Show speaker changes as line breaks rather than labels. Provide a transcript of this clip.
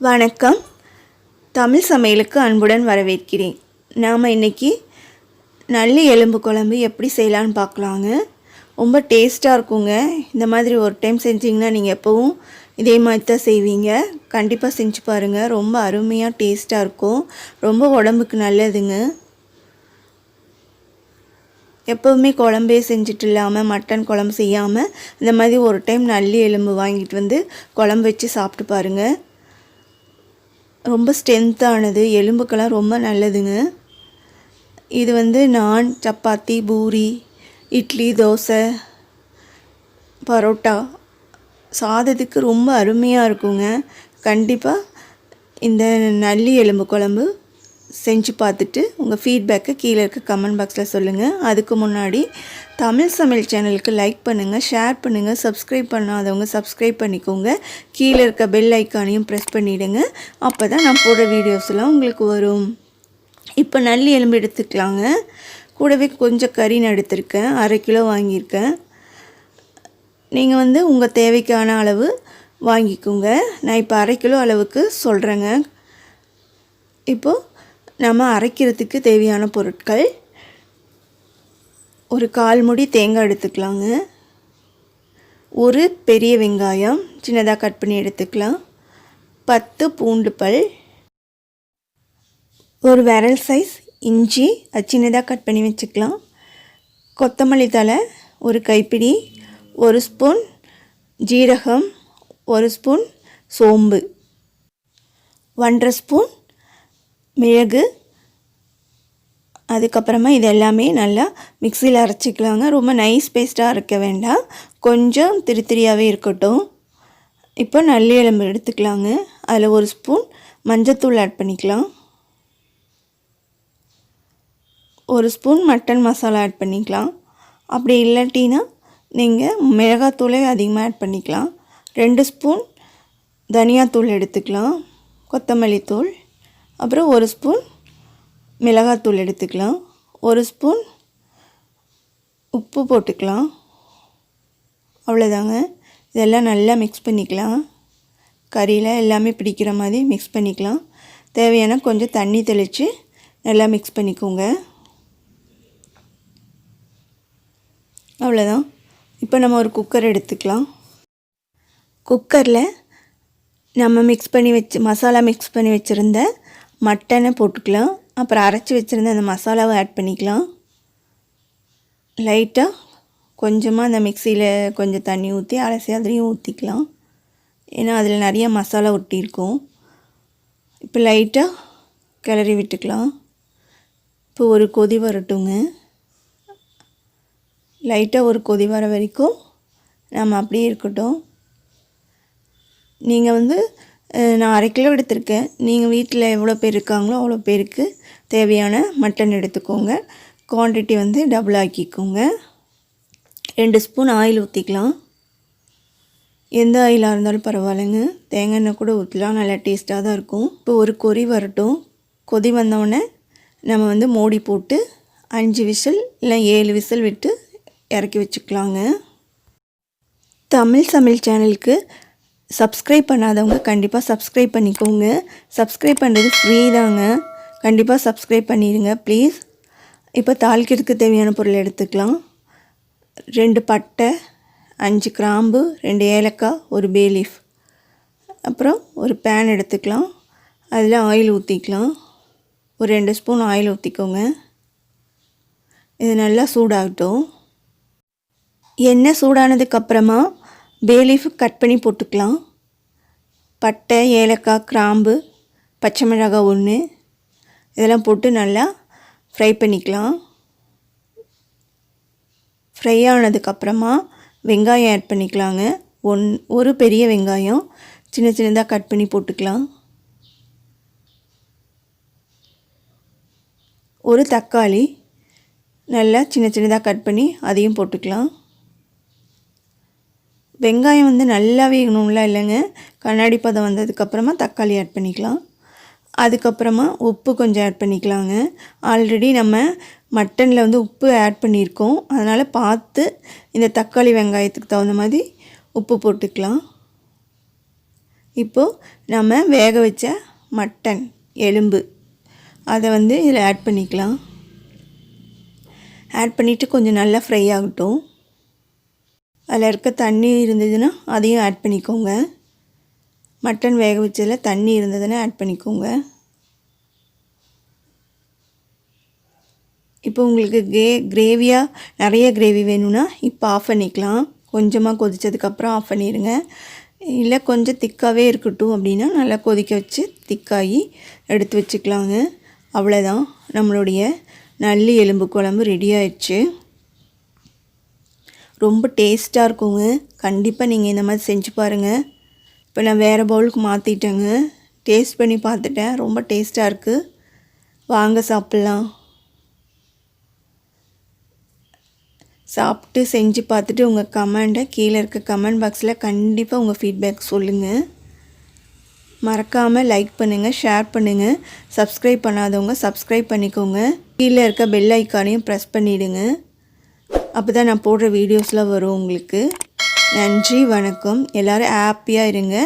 வணக்கம். தமிழ் சமையலுக்கு அன்புடன் வரவேற்கிறேன். நாம் இன்றைக்கி நல்லி எலும்பு குழம்பு எப்படி செய்யலான்னு பார்க்கலாங்க. ரொம்ப டேஸ்ட்டாக இருக்குங்க. இந்த மாதிரி ஒரு டைம் செஞ்சிங்கன்னா நீங்கள் எப்போவும் இதே மாதிரி தான் செய்வீங்க. கண்டிப்பாக செஞ்சு பாருங்கள். ரொம்ப அருமையாக டேஸ்ட்டாக இருக்கும். ரொம்ப உடம்புக்கு நல்லதுங்க. எப்போவுமே குழம்பே செஞ்சுட்டு இல்லாமல் மட்டன் குழம்பு செய்யாமல் இந்த மாதிரி ஒரு டைம் நல்லி எலும்பு வாங்கிட்டு வந்து குழம்பு வச்சு சாப்பிட்டு பாருங்கள். ரொம்ப ஸ்ட்ரென்த்தானது, எலும்புக்கெல்லாம் ரொம்ப நல்லதுங்க. இது வந்து நான், சப்பாத்தி, பூரி, இட்லி, தோசை, பரோட்டா சாதத்துக்கு ரொம்ப அருமையாக இருக்குங்க. கண்டிப்பாக இந்த நல்லி எலும்பு குழம்பு செஞ்சு பார்த்துட்டு உங்கள் ஃபீட்பேக்கை கீழே இருக்க கமெண்ட் பாக்ஸில் சொல்லுங்கள். அதுக்கு முன்னாடி தமிழ் சமையல் சேனலுக்கு லைக் பண்ணுங்கள், ஷேர் பண்ணுங்கள், சப்ஸ்கிரைப் பண்ணாதவங்க சப்ஸ்கிரைப் பண்ணிக்கோங்க. கீழே இருக்க பெல் ஐக்கானையும் ப்ரெஸ் பண்ணிவிடுங்க. அப்போ தான் நான் போடுற வீடியோஸ்லாம் உங்களுக்கு வரும். இப்போ நல்லி எலும்பு எடுத்துக்கலாங்க. கூடவே கொஞ்சம் கறி எடுத்திருக்கேன், 1/2 கிலோ வாங்கியிருக்கேன். நீங்கள் வந்து உங்கள் தேவைக்கான அளவு வாங்கிக்கோங்க. நான் இப்போ 1/2 கிலோ அளவுக்கு சொல்கிறேங்க. இப்போது நம்ம அரைக்கிறதுக்கு தேவையான பொருட்கள்: ஒரு 1/4 மூடி தேங்காய் எடுத்துக்கலாங்க. ஒரு பெரிய வெங்காயம் சின்னதாக கட் பண்ணி எடுத்துக்கலாம். 10 பூண்டு பல், ஒரு விரல் சைஸ் இஞ்சி அது சின்னதாக கட் பண்ணி வச்சுக்கலாம். கொத்தமல்லி தழை ஒரு கைப்பிடி, 1 ஸ்பூன் ஜீரகம், 1 ஸ்பூன் சோம்பு, 1/2 ஸ்பூன் மிளகு. அதுக்கப்புறமா இது எல்லாமே நல்லா மிக்சியில் அரைச்சிக்கலாங்க. ரொம்ப நைஸ் பேஸ்ட்டாக அரைக்க வேண்டாம், கொஞ்சம் திரியாகவே இருக்கட்டும். இப்போ நல்லி எலும்பு எடுத்துக்கலாங்க. அதில் 1 ஸ்பூன் மஞ்சத்தூள் ஆட் பண்ணிக்கலாம். 1 ஸ்பூன் மட்டன் மசாலா ஆட் பண்ணிக்கலாம். அப்படி இல்லாட்டினா நீங்கள் மிளகாத்தூளே அதிகமாக ஆட் பண்ணிக்கலாம். 2 ஸ்பூன் தனியாத்தூள் எடுத்துக்கலாம், கொத்தமல்லி தூள், அப்புறம் 1 ஸ்பூன் மிளகாத்தூள் எடுத்துக்கலாம். 1 ஸ்பூன் உப்பு போட்டுக்கலாம். அவ்வளோதாங்க. இதெல்லாம் நல்லா மிக்ஸ் பண்ணிக்கலாம். கறியில் எல்லாமே பிடிக்கிற மாதிரி மிக்ஸ் பண்ணிக்கலாம். தேவையான கொஞ்சம் தண்ணி தெளித்து நல்லா மிக்ஸ் பண்ணிக்கோங்க. அவ்வளோதான். இப்போ நம்ம ஒரு குக்கர் எடுத்துக்கலாம். குக்கரில் நம்ம மசாலா மிக்ஸ் பண்ணி வச்சுருந்த மட்டனை போட்டுக்கலாம். அப்புறம் அரைச்சி வச்சுருந்த அந்த மசாலாவை ஆட் பண்ணிக்கலாம். லைட்டாக கொஞ்சமாக அந்த மிக்சியில் கொஞ்சம் தண்ணி ஊற்றி அலசி அதுலேயும் ஊற்றிக்கலாம். ஏன்னா அதில் நிறைய மசாலா ஒட்டியிருக்கும். இப்போ லைட்டாக கிளறி விட்டுக்கலாம். இப்போ ஒரு கொதி வரட்டுங்க. லைட்டாக ஒரு கொதி வர வரைக்கும் நம்ம அப்படியே இருக்கட்டும். நீங்கள் வந்து நான் 1/2 கிலோ எடுத்திருக்கேன். நீங்கள் வீட்டில் எவ்வளோ பேர் இருக்காங்களோ அவ்வளோ பேருக்கு தேவையான மட்டன் எடுத்துக்கோங்க. குவான்டிட்டி வந்து டபுள் ஆக்கிக்கோங்க. 2 ஸ்பூன் ஆயில் ஊற்றிக்கலாம். எந்த ஆயிலாக இருந்தாலும் பரவாயில்லைங்க, தேங்காய் எண்ணெய் கூட ஊற்றலாம், நல்லா டேஸ்ட்டாக தான் இருக்கும். இப்போ ஒரு கொதி வரட்டும். கொதி வந்தோடனே நம்ம வந்து மூடி போட்டு 5 விசில் இல்லை 7 விசில் விட்டு இறக்கி வச்சுக்கலாங்க. தமிழ் சமையல் சேனலுக்கு சப்ஸ்கிரைப் பண்ணாதவங்க கண்டிப்பாக சப்ஸ்கிரைப் பண்ணிக்கோங்க. சப்ஸ்கிரைப் பண்ணுறது ஃப்ரீ தாங்க. கண்டிப்பாக சப்ஸ்கிரைப் பண்ணிடுங்க ப்ளீஸ். இப்போ தாளிக்கிறதுக்கு தேவையான பொருள் எடுத்துக்கலாம். 2 பட்டை, 5 கிராம்பு, 2 ஏலக்காய், 1 பே லீஃப். அப்புறம் ஒரு பேன் எடுத்துக்கலாம். அதில் ஆயில் ஊற்றிக்கலாம். ஒரு 2 ஸ்பூன் ஆயில் ஊற்றிக்கோங்க. இது நல்லா சூடாகட்டும். எண்ணெய் சூடானதுக்கப்புறமா பே லீஃப் கட் பண்ணி போட்டுக்கலாம். பட்டை, ஏலக்காய், கிராம்பு, பச்சை மிளகாய் 1 இதெல்லாம் போட்டு நல்லா ஃப்ரை பண்ணிக்கலாம். ஃப்ரை ஆனதுக்கப்புறமா வெங்காயம் ஆட் பண்ணிக்கலாங்க. ஒரு பெரிய வெங்காயம் சின்னதாக கட் பண்ணி போட்டுக்கலாம். ஒரு தக்காளி நல்லா சின்னதாக கட் பண்ணி அதையும் போட்டுக்கலாம். வெங்காயம் வந்து நல்லா வேகணும்லாம் இல்லைங்க, கண்ணாடி பதம் வந்ததுக்கப்புறமா தக்காளி ஆட் பண்ணிக்கலாம். அதுக்கப்புறமா உப்பு கொஞ்சம் ஆட் பண்ணிக்கலாங்க. ஆல்ரெடி நம்ம மட்டனில் வந்து உப்பு ஆட் பண்ணியிருக்கோம், அதனால் பார்த்து இந்த தக்காளி வெங்காயத்துக்கு தகுந்த மாதிரி உப்பு போட்டுக்கலாம். இப்போது நம்ம வேக வச்ச மட்டன் எலும்பு அதை வந்து இதில் ஆட் பண்ணிக்கலாம். ஆட் பண்ணிவிட்டு கொஞ்சம் நல்லா ஃப்ரை ஆகட்டும். அதில் இருக்க தண்ணி இருந்ததுன்னா அதையும் ஆட் பண்ணிக்கோங்க. மட்டன் வேக வச்சதில் தண்ணி இருந்ததுன்னா ஆட் பண்ணிக்கோங்க. இப்போ உங்களுக்கு கிரேவியாக நிறைய கிரேவி வேணும்னா இப்போ ஆஃப் பண்ணிக்கலாம். கொஞ்சமாக கொதித்ததுக்கப்புறம் ஆஃப் பண்ணிடுங்க. இல்லை கொஞ்சம் திக்காகவே இருக்கட்டும் அப்படின்னா நல்லா கொதிக்க வச்சு திக்காகி எடுத்து வச்சுக்கலாங்க. அவ்வளோதான், நம்மளுடைய நல்லி எலும்பு குழம்பு ரெடி ஆயிடுச்சு. ரொம்ப டேஸ்ட்டாக இருக்குங்க. கண்டிப்பாக நீங்கள் இந்த மாதிரி செஞ்சு பாருங்கள். இப்போ நான் வேறு பவுலுக்கு மாற்றிட்டேங்க. டேஸ்ட் பண்ணி பார்த்துட்டேன், ரொம்ப டேஸ்ட்டாக இருக்குது. வாங்க சாப்பிட்லாம். சாப்பிட்டு செஞ்சு பார்த்துட்டு உங்கள் கமெண்ட்டை கீழே இருக்க கமெண்ட் பாக்ஸில் கண்டிப்பாக உங்கள் ஃபீட்பேக் சொல்லுங்கள். மறக்காமல் லைக் பண்ணுங்கள், ஷேர் பண்ணுங்கள். சப்ஸ்கிரைப் பண்ணாதவங்க சப்ஸ்கிரைப் பண்ணிக்கோங்க. கீழே இருக்க பெல் ஐக்கானையும் ப்ரெஸ் பண்ணிவிடுங்க. அப்போ தான் நான் போடுற வீடியோஸ்லாம் வரும் உங்களுக்கு. நன்றி, வணக்கம். எல்லோரும் ஹாப்பியாக இருங்க.